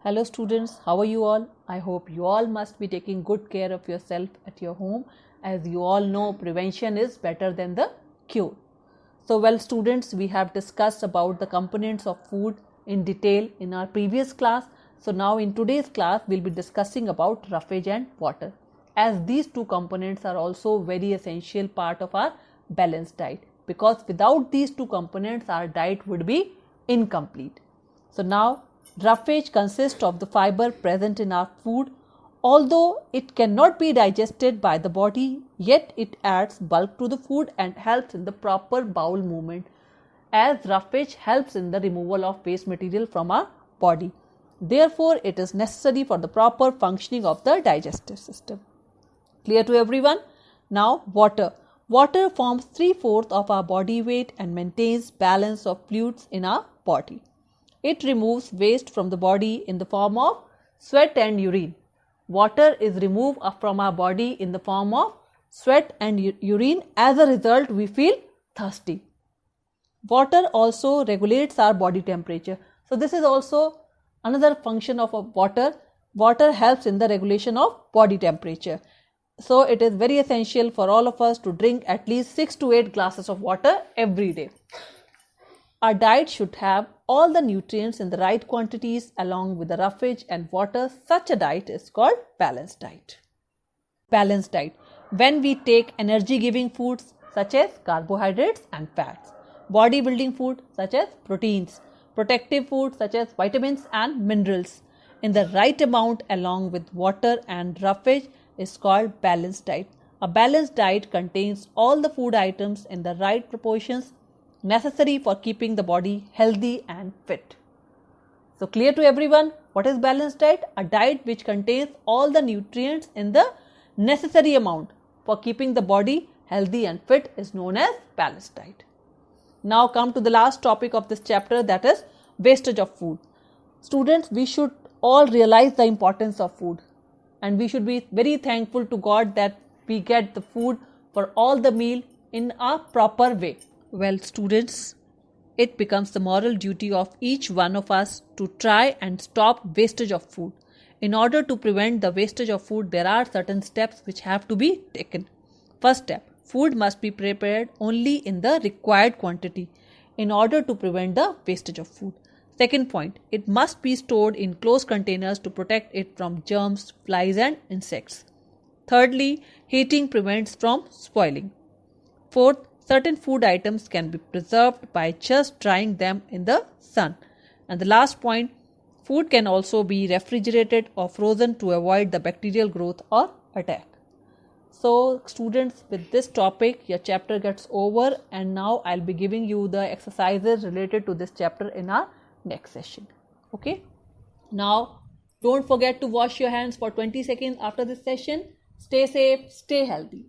Hello students, how are you all? I hope you all must be taking good care of yourself at your home. As you all know, prevention is better than the cure. So well students, we have discussed about the components of food in detail in our previous class. So now in today's class, we'll be discussing about roughage and water, as these two components are also very essential part of our balanced diet, because without these two components our diet would be incomplete. So now roughage consists of the fiber present in our food. Although it cannot be digested by the body, yet it adds bulk to the food and helps in the proper bowel movement, as roughage helps in the removal of waste material from our body. Therefore, it is necessary for the proper functioning of the digestive system. Clear to everyone? Now, water. Water forms 3/4 of our body weight and maintains balance of fluids in our body. It removes waste from the body in the form of sweat and urine. Water is removed from our body in the form of sweat and urine. As a result, we feel thirsty. Water also regulates our body temperature. So this is also another function of water. Water helps in the regulation of body temperature. So it is very essential for all of us to drink at least 6 to 8 glasses of water every day. Our diet should have all the nutrients in the right quantities along with the roughage and water. Such a diet is called balanced diet. Balanced diet. When we take energy giving foods such as carbohydrates and fats, body building food such as proteins, protective food such as vitamins and minerals in the right amount along with water and roughage is called balanced diet. A balanced diet contains all the food items in the right proportions necessary for keeping the body healthy and fit. So clear to everyone, what is balanced diet? A diet which contains all the nutrients in the necessary amount for keeping the body healthy and fit is known as balanced diet. Now come to the last topic of this chapter, that is wastage of food. Students, we should all realize the importance of food, and we should be very thankful to God that we get the food for all the meal in a proper way. Well students, it becomes the moral duty of each one of us to try and stop wastage of food. In order to prevent the wastage of food, there are certain steps which have to be taken. First step, food must be prepared only in the required quantity in order to prevent the wastage of food. Second point, it must be stored in closed containers to protect it from germs, flies and insects. Thirdly, heating prevents from spoiling. Fourth, certain food items can be preserved by just drying them in the sun. And the last point, food can also be refrigerated or frozen to avoid the bacterial growth or attack. So students, with this topic, your chapter gets over, and now I'll be giving you the exercises related to this chapter in our next session. Okay. Now, don't forget to wash your hands for 20 seconds after this session. Stay safe, stay healthy.